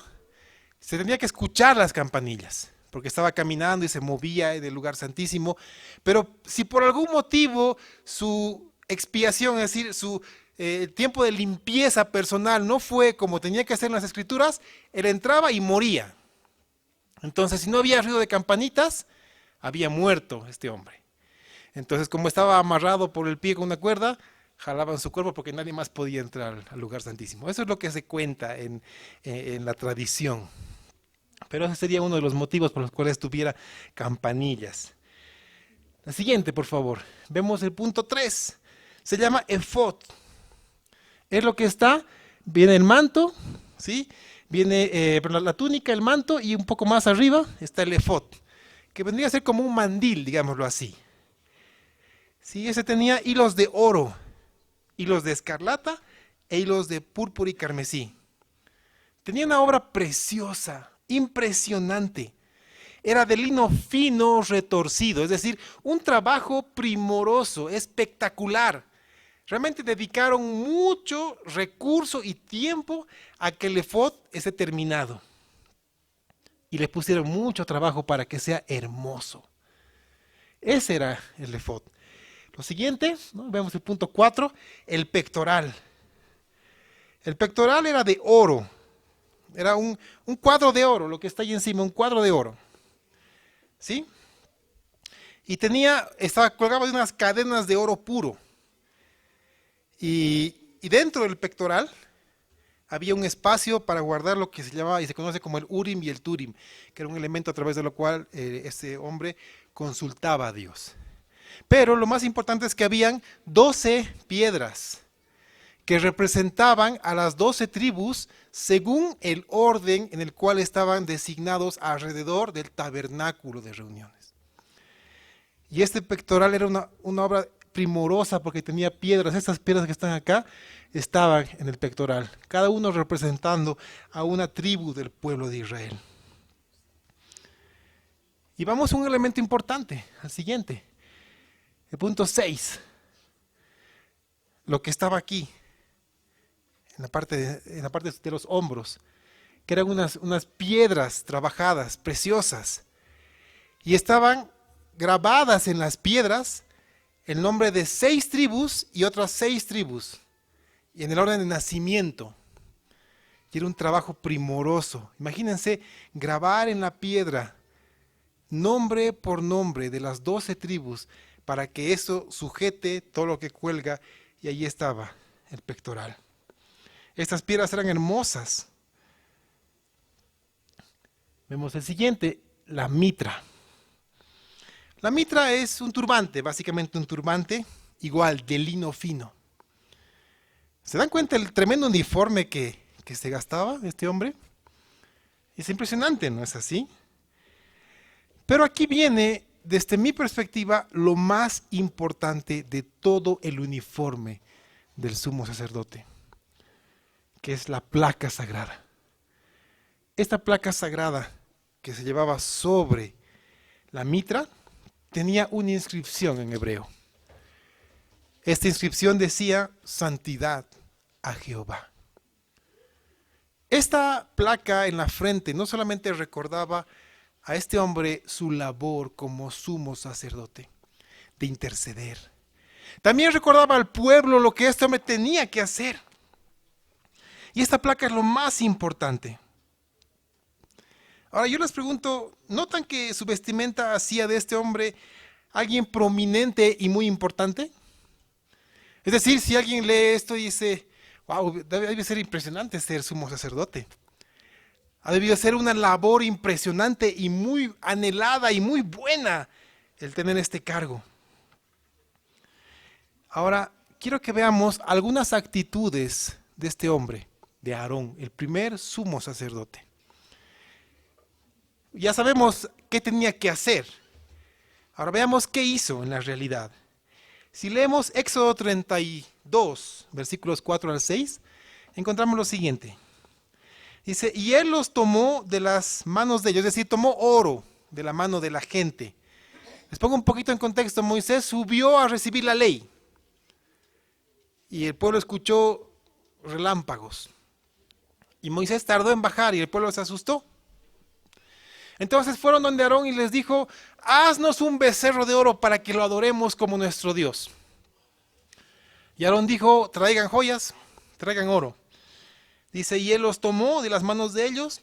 se tenía que escuchar las campanillas, porque estaba caminando y se movía del lugar santísimo. Pero si por algún motivo su expiación, es decir, su tiempo de limpieza personal no fue como tenía que hacer en las escrituras, él entraba y moría. Entonces, si no había ruido de campanitas, había muerto este hombre. Entonces, como estaba amarrado por el pie con una cuerda, jalaban su cuerpo porque nadie más podía entrar al lugar santísimo. Eso es lo que se cuenta en la tradición. Pero ese sería uno de los motivos por los cuales tuviera campanillas. La siguiente, por favor. Vemos el punto 3. Se llama efod. Es lo que está, viene el manto, ¿sí? Viene la túnica, el manto y un poco más arriba está el efod, que vendría a ser como un mandil, digámoslo así. Sí, ese tenía hilos de oro, hilos de escarlata e hilos de púrpura y carmesí. Tenía una obra preciosa, impresionante. Era de lino fino retorcido, es decir, un trabajo primoroso, espectacular. Realmente dedicaron mucho recurso y tiempo a que el efod esté terminado. Y le pusieron mucho trabajo para que sea hermoso. Ese era el efod. Lo siguiente, ¿no? Vemos el punto 4, el pectoral. El pectoral era de oro. Era un cuadro de oro, lo que está ahí encima, un cuadro de oro. ¿Sí? Y estaba colgado de unas cadenas de oro puro. Y dentro del pectoral había un espacio para guardar lo que se llamaba y se conoce como el Urim y el Turim, que era un elemento a través de lo cual este hombre consultaba a Dios. Pero lo más importante es que habían 12 piedras que representaban a las 12 tribus según el orden en el cual estaban designados alrededor del tabernáculo de reuniones. Y este pectoral era una obra primorosa porque tenía piedras. Estas piedras que están acá estaban en el pectoral, cada uno representando a una tribu del pueblo de Israel. Y vamos a un elemento importante, al siguiente. El punto 6. Lo que estaba aquí, en la parte de los hombros, que eran unas piedras trabajadas, preciosas. Y estaban grabadas en las piedras el nombre de 6 tribus y otras 6 tribus. Y en el orden de nacimiento. Y era un trabajo primoroso. Imagínense grabar en la piedra nombre por nombre de las 12 tribus para que eso sujete todo lo que cuelga. Y ahí estaba el pectoral. Estas piedras eran hermosas. Vemos el siguiente, la mitra. La mitra es un turbante, básicamente un turbante igual de lino fino. ¿Se dan cuenta el tremendo uniforme que se gastaba este hombre? Es impresionante, ¿no es así? Pero aquí viene, desde mi perspectiva, lo más importante de todo el uniforme del sumo sacerdote, que es la placa sagrada. Esta placa sagrada que se llevaba sobre la mitra tenía una inscripción en hebreo. Esta inscripción decía santidad a Jehová. Esta placa en la frente no solamente recordaba a este hombre su labor como sumo sacerdote, de interceder. También recordaba al pueblo lo que este hombre tenía que hacer. Y esta placa es lo más importante. Ahora yo les pregunto, ¿notan que su vestimenta hacía de este hombre alguien prominente y muy importante? Es decir, si alguien lee esto y dice, wow, debe ser impresionante ser sumo sacerdote. Ha debido ser una labor impresionante y muy anhelada y muy buena el tener este cargo. Ahora, quiero que veamos algunas actitudes de este hombre, de Aarón, el primer sumo sacerdote. Ya sabemos qué tenía que hacer. Ahora veamos qué hizo en la realidad. Si leemos Éxodo 32, versículos 4 al 6, encontramos lo siguiente. Dice, y él los tomó de las manos de ellos, es decir, tomó oro de la mano de la gente. Les pongo un poquito en contexto. Moisés subió a recibir la ley. Y el pueblo escuchó relámpagos. Y Moisés tardó en bajar y el pueblo se asustó. Entonces fueron donde Aarón y les dijo, haznos un becerro de oro para que lo adoremos como nuestro Dios. Y Aarón dijo, traigan joyas, traigan oro. Dice, y él los tomó de las manos de ellos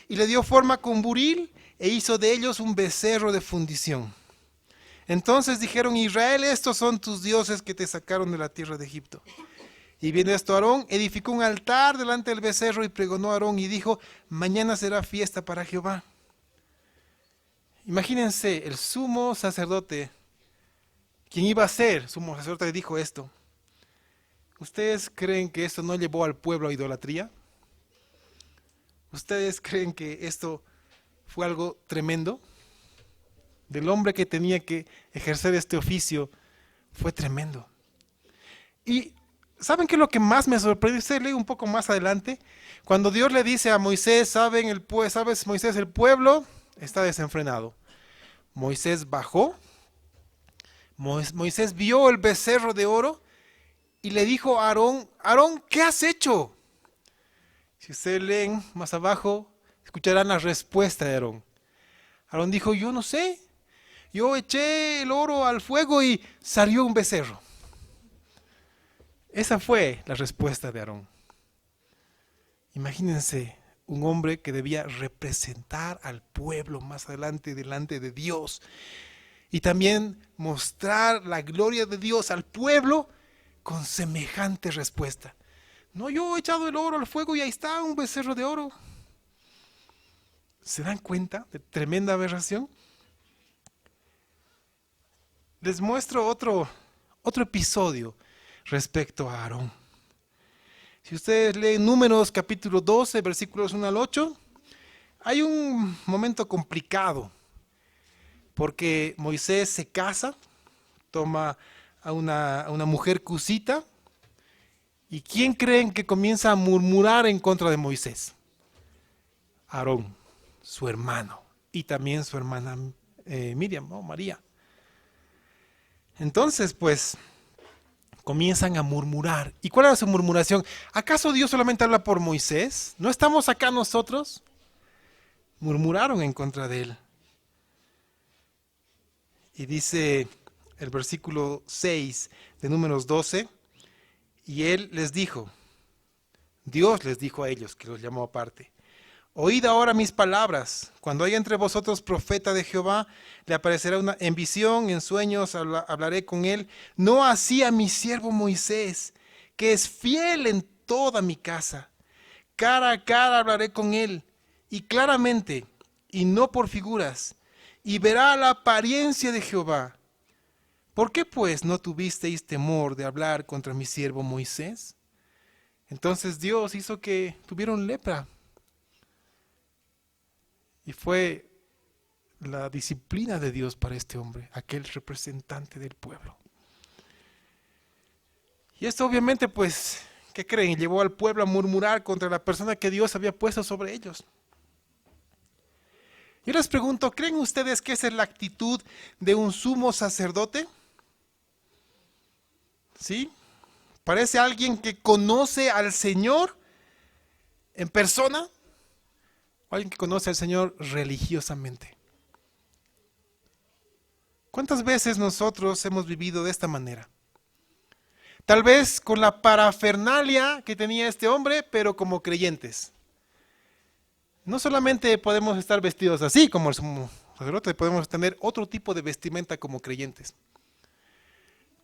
y le dio forma con buril e hizo de ellos un becerro de fundición. Entonces dijeron, Israel, estos son tus dioses que te sacaron de la tierra de Egipto. Y viendo esto Aarón, edificó un altar delante del becerro y pregonó a Aarón y dijo, mañana será fiesta para Jehová. Imagínense, el sumo sacerdote, quien iba a ser sumo sacerdote, dijo esto. ¿Ustedes creen que esto no llevó al pueblo a idolatría? ¿Ustedes creen que esto fue algo tremendo? Del hombre que tenía que ejercer este oficio, fue tremendo. Y ¿saben qué es lo que más me sorprendió? Usted lee un poco más adelante, cuando Dios le dice a Moisés, ¿sabes Moisés? El pueblo está desenfrenado. Moisés bajó, Moisés vio el becerro de oro y le dijo a Aarón, Aarón, ¿qué has hecho? Si ustedes leen más abajo, escucharán la respuesta de Aarón. Aarón dijo, yo no sé, yo eché el oro al fuego y salió un becerro. Esa fue la respuesta de Aarón. Imagínense un hombre que debía representar al pueblo más adelante delante de Dios y también mostrar la gloria de Dios al pueblo con semejante respuesta. No, yo he echado el oro al fuego y ahí está un becerro de oro. ¿Se dan cuenta de tremenda aberración? Les muestro otro episodio respecto a Aarón. Si ustedes leen Números capítulo 12, versículos 1 al 8, hay un momento complicado, porque Moisés se casa, toma a una mujer cusita, ¿y quién creen que comienza a murmurar en contra de Moisés? Aarón, su hermano, y también su hermana Miriam, ¿no? María. Entonces, pues, comienzan a murmurar. ¿Y cuál era su murmuración? ¿Acaso Dios solamente habla por Moisés? ¿No estamos acá nosotros? Murmuraron en contra de él. Y dice el versículo 6 de Números 12, y él les dijo, Dios les dijo a ellos, que los llamó aparte, oíd ahora mis palabras, cuando haya entre vosotros profeta de Jehová, le aparecerá en visión, en sueños, hablaré con él, no así a mi siervo Moisés, que es fiel en toda mi casa, cara a cara hablaré con él, y claramente, y no por figuras, y verá la apariencia de Jehová. ¿Por qué pues no tuvisteis temor de hablar contra mi siervo Moisés? Entonces Dios hizo que tuvieron lepra. Y fue la disciplina de Dios para este hombre, aquel representante del pueblo. Y esto obviamente, pues, ¿qué creen? Llevó al pueblo a murmurar contra la persona que Dios había puesto sobre ellos. Yo les pregunto, ¿creen ustedes que esa es la actitud de un sumo sacerdote? ¿Sí? Parece alguien que conoce al Señor en persona, o alguien que conoce al Señor religiosamente. ¿Cuántas veces nosotros hemos vivido de esta manera? Tal vez con la parafernalia que tenía este hombre, pero como creyentes. No solamente podemos estar vestidos así como el sumo sacerdote, podemos tener otro tipo de vestimenta como creyentes.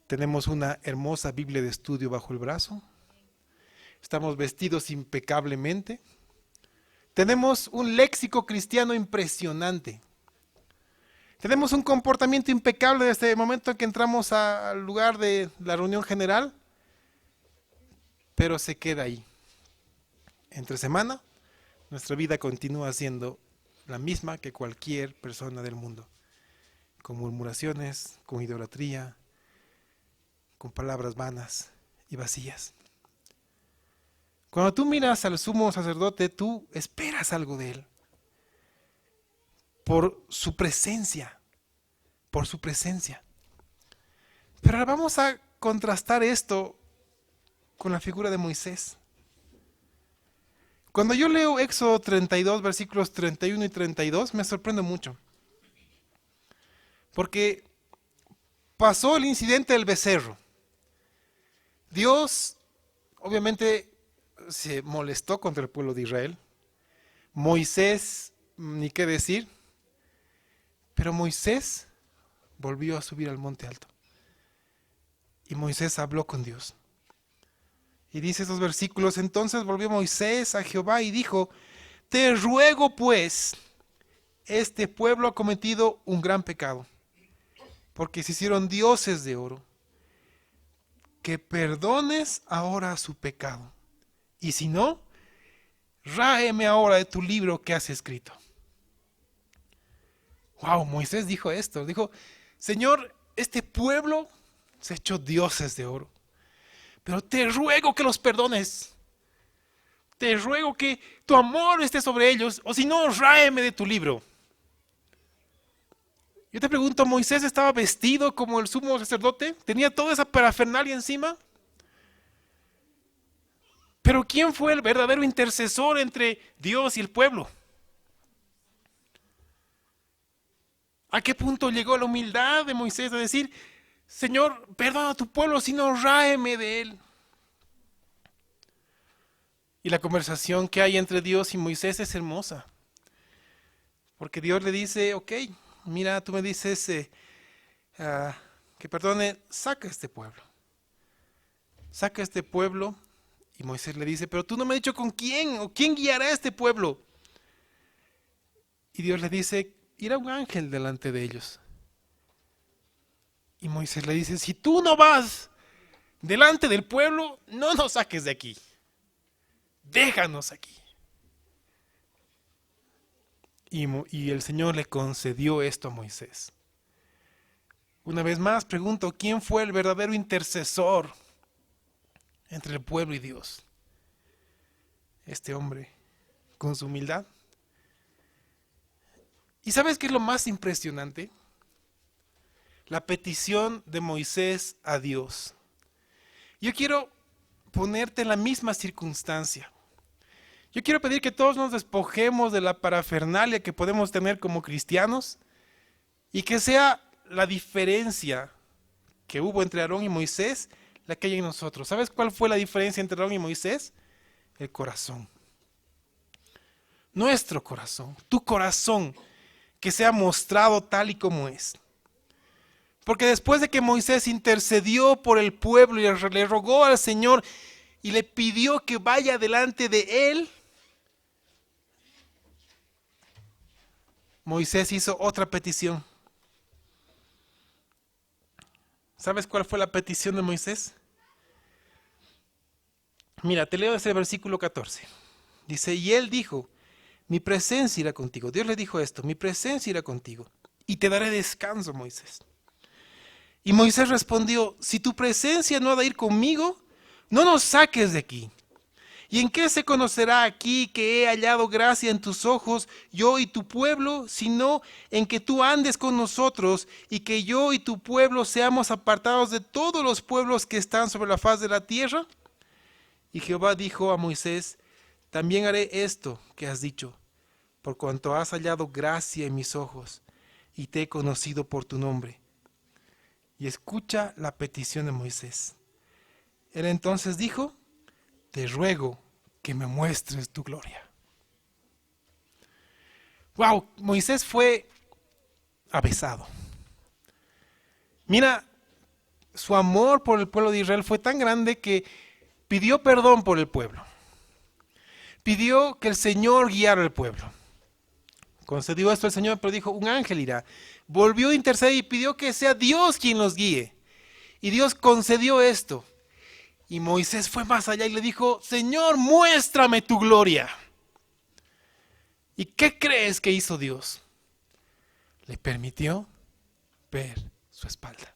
Tenemos una hermosa Biblia de estudio bajo el brazo. Estamos vestidos impecablemente. Tenemos un léxico cristiano impresionante. Tenemos un comportamiento impecable desde el momento en que entramos al lugar de la reunión general, pero se queda ahí. Entre semana, nuestra vida continúa siendo la misma que cualquier persona del mundo, con murmuraciones, con idolatría, con palabras vanas y vacías. Cuando tú miras al sumo sacerdote, tú esperas algo de él. Por su presencia. Por su presencia. Pero ahora vamos a contrastar esto con la figura de Moisés. Cuando yo leo Éxodo 32, versículos 31 y 32, me sorprendo mucho. Porque pasó el incidente del becerro. Dios, obviamente, se molestó contra el pueblo de Israel. Moisés, ni qué decir. Pero Moisés volvió a subir al monte alto. Y Moisés habló con Dios. Y dice esos versículos, entonces volvió Moisés a Jehová y dijo, te ruego pues, este pueblo ha cometido un gran pecado, porque se hicieron dioses de oro, que perdones ahora su pecado. Y si no, ráeme ahora de tu libro que has escrito. Wow, Moisés dijo esto, dijo, Señor, este pueblo se ha hecho dioses de oro, pero te ruego que los perdones. Te ruego que tu amor esté sobre ellos, o si no, ráeme de tu libro. Yo te pregunto, ¿Moisés estaba vestido como el sumo sacerdote? ¿Tenía toda esa parafernalia encima? Pero ¿quién fue el verdadero intercesor entre Dios y el pueblo? ¿A qué punto llegó la humildad de Moisés a decir, Señor, perdona a tu pueblo, si no, ráeme de él? Y la conversación que hay entre Dios y Moisés es hermosa. Porque Dios le dice, ok, mira, tú me dices que perdone, saca este pueblo. Saca este pueblo. Y Moisés le dice, pero tú no me has dicho con quién o quién guiará a este pueblo. Y Dios le dice, irá un ángel delante de ellos. Y Moisés le dice, si tú no vas delante del pueblo, no nos saques de aquí. Déjanos aquí. Y el Señor le concedió esto a Moisés. Una vez más pregunto, ¿quién fue el verdadero intercesor entre el pueblo y Dios? Este hombre, con su humildad. ¿Y sabes qué es lo más impresionante? La petición de Moisés a Dios. Yo quiero ponerte en la misma circunstancia. Yo quiero pedir que todos nos despojemos de la parafernalia que podemos tener como cristianos y que sea la diferencia que hubo entre Aarón y Moisés la que hay en nosotros. ¿Sabes cuál fue la diferencia entre Aarón y Moisés? El corazón. Nuestro corazón, tu corazón, que sea mostrado tal y como es. Porque después de que Moisés intercedió por el pueblo y le rogó al Señor y le pidió que vaya delante de él, Moisés hizo otra petición. ¿Sabes cuál fue la petición de Moisés? Mira, te leo desde el versículo 14. Dice, y él dijo, mi presencia irá contigo. Dios le dijo esto, mi presencia irá contigo y te daré descanso, Moisés. Y Moisés respondió, si tu presencia no ha de ir conmigo, no nos saques de aquí. ¿Y en qué se conocerá aquí que he hallado gracia en tus ojos, yo y tu pueblo, sino en que tú andes con nosotros y que yo y tu pueblo seamos apartados de todos los pueblos que están sobre la faz de la tierra? Y Jehová dijo a Moisés, también haré esto que has dicho, por cuanto has hallado gracia en mis ojos y te he conocido por tu nombre. Y escucha la petición de Moisés. Él entonces dijo, te ruego que me muestres tu gloria. Wow, Moisés fue avesado. Mira, su amor por el pueblo de Israel fue tan grande que pidió perdón por el pueblo. Pidió que el Señor guiara al pueblo. Concedió esto el Señor, pero dijo, un ángel irá. Volvió a interceder y pidió que sea Dios quien los guíe. Y Dios concedió esto. Y Moisés fue más allá y le dijo, Señor, muéstrame tu gloria. ¿Y qué crees que hizo Dios? Le permitió ver su espalda.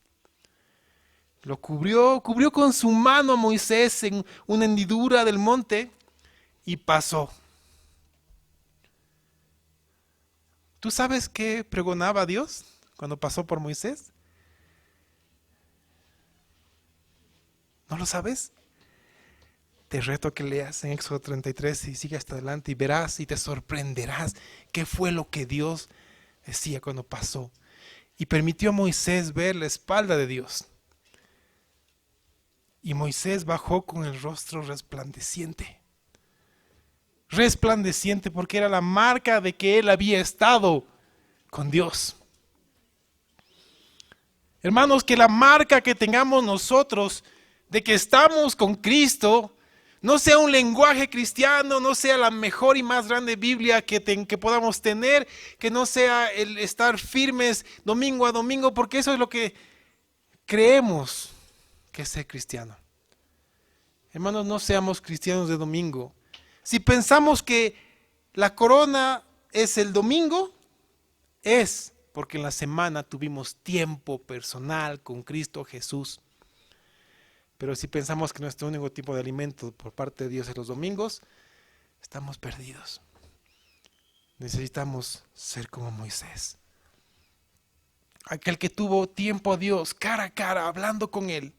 Lo cubrió con su mano a Moisés en una hendidura del monte y pasó. ¿Tú sabes qué pregonaba Dios cuando pasó por Moisés? ¿No lo sabes? Te reto a que leas en Éxodo 33 y sigas hasta adelante y verás y te sorprenderás qué fue lo que Dios decía cuando pasó. Y permitió a Moisés ver la espalda de Dios. Y Moisés bajó con el rostro resplandeciente. Resplandeciente porque era la marca de que él había estado con Dios. Hermanos, que la marca que tengamos nosotros de que estamos con Cristo no sea un lenguaje cristiano, no sea la mejor y más grande Biblia que podamos tener, que no sea el estar firmes domingo a domingo, porque eso es lo que creemos que es ser cristiano. Hermanos, no seamos cristianos de domingo. Si pensamos que la corona es el domingo, es porque en la semana tuvimos tiempo personal con Cristo Jesús. Pero si pensamos que nuestro único tipo de alimento por parte de Dios es los domingos, estamos perdidos. Necesitamos ser como Moisés. Aquel que tuvo tiempo a Dios, cara a cara, hablando con Él,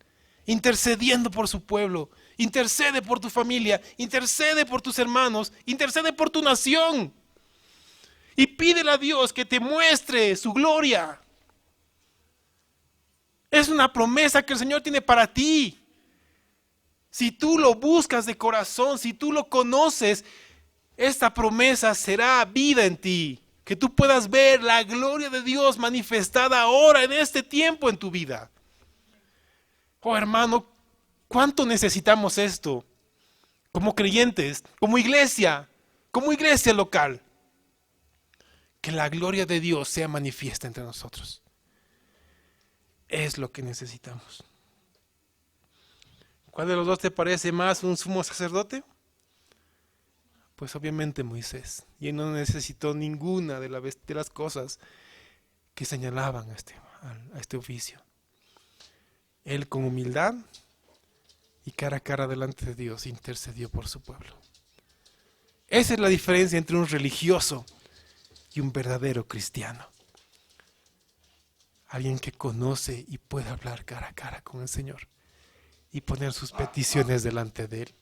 intercediendo por su pueblo, intercede por tu familia, intercede por tus hermanos, intercede por tu nación. Y pídele a Dios que te muestre su gloria. Es una promesa que el Señor tiene para ti. Si tú lo buscas de corazón, si tú lo conoces, esta promesa será vida en ti. Que tú puedas ver la gloria de Dios manifestada ahora en este tiempo en tu vida. Oh hermano, ¿cuánto necesitamos esto? Como creyentes, como iglesia local. Que la gloria de Dios sea manifiesta entre nosotros. Es lo que necesitamos. ¿Cuál de los dos te parece más un sumo sacerdote? Pues obviamente Moisés. Y él no necesitó ninguna de las cosas que señalaban a este oficio. Él con humildad y cara a cara delante de Dios intercedió por su pueblo. Esa es la diferencia entre un religioso y un verdadero cristiano. Alguien que conoce y puede hablar cara a cara con el Señor y poner sus peticiones delante de Él.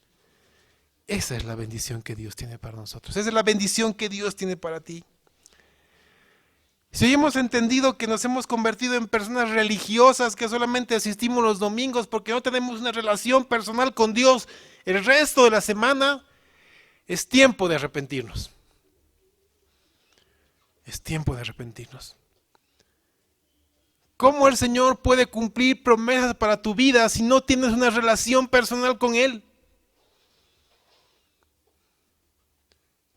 Esa es la bendición que Dios tiene para nosotros. Esa es la bendición que Dios tiene para ti. Si hoy hemos entendido que nos hemos convertido en personas religiosas, que solamente asistimos los domingos porque no tenemos una relación personal con Dios el resto de la semana, es tiempo de arrepentirnos. Es tiempo de arrepentirnos. ¿Cómo el Señor puede cumplir promesas para tu vida si no tienes una relación personal con Él?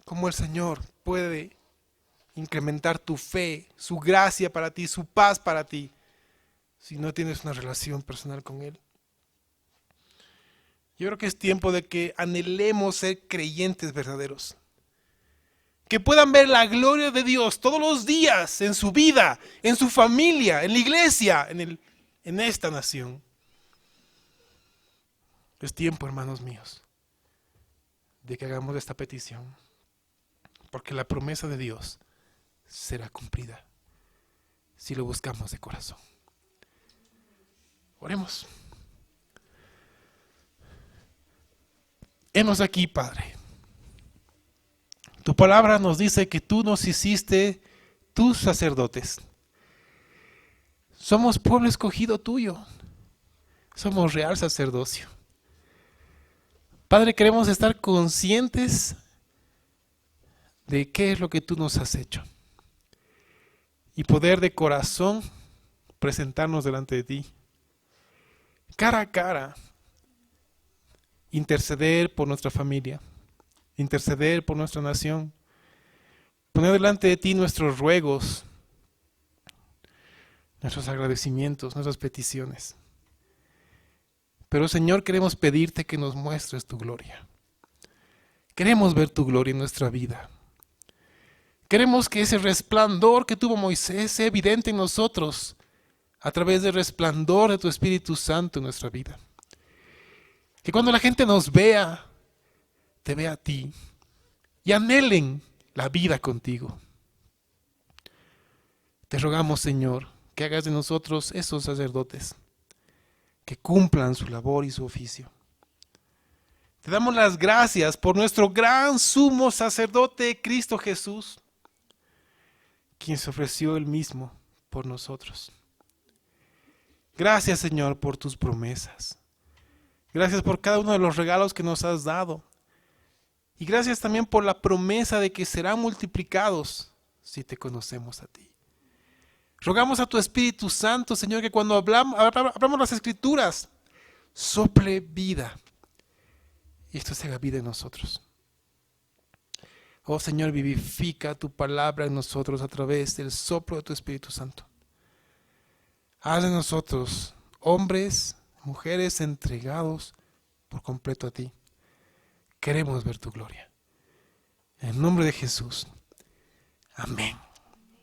¿Cómo el Señor puede incrementar tu fe, su gracia para ti, su paz para ti, si no tienes una relación personal con Él? Yo creo que es tiempo de que anhelemos ser creyentes verdaderos. Que puedan ver la gloria de Dios todos los días en su vida, en su familia, en la iglesia, en esta nación. Es tiempo, hermanos míos, de que hagamos esta petición. Porque la promesa de Dios será cumplida si lo buscamos de corazón. Oremos. Hemos aquí, Padre. Tu palabra nos dice que tú nos hiciste tus sacerdotes. Somos pueblo escogido tuyo. Somos real sacerdocio. Padre, queremos estar conscientes de qué es lo que tú nos has hecho. Y poder de corazón presentarnos delante de ti. Cara a cara. Interceder por nuestra familia. Interceder por nuestra nación. Poner delante de ti nuestros ruegos. Nuestros agradecimientos, nuestras peticiones. Pero Señor, queremos pedirte que nos muestres tu gloria. Queremos ver tu gloria en nuestra vida. Queremos que ese resplandor que tuvo Moisés sea evidente en nosotros a través del resplandor de tu Espíritu Santo en nuestra vida. Que cuando la gente nos vea, te vea a ti y anhelen la vida contigo. Te rogamos, Señor, que hagas de nosotros esos sacerdotes que cumplan su labor y su oficio. Te damos las gracias por nuestro gran sumo sacerdote, Cristo Jesús, quien se ofreció él mismo por nosotros. Gracias, Señor, por tus promesas. Gracias por cada uno de los regalos que nos has dado. Y gracias también por la promesa de que serán multiplicados si te conocemos a ti. Rogamos a tu Espíritu Santo, Señor, que cuando hablamos las Escrituras, sople vida. Y esto se haga vida en nosotros. Oh Señor, vivifica tu palabra en nosotros a través del soplo de tu Espíritu Santo. Haz de nosotros hombres, mujeres entregados por completo a ti. Queremos ver tu gloria. En el nombre de Jesús. Amén.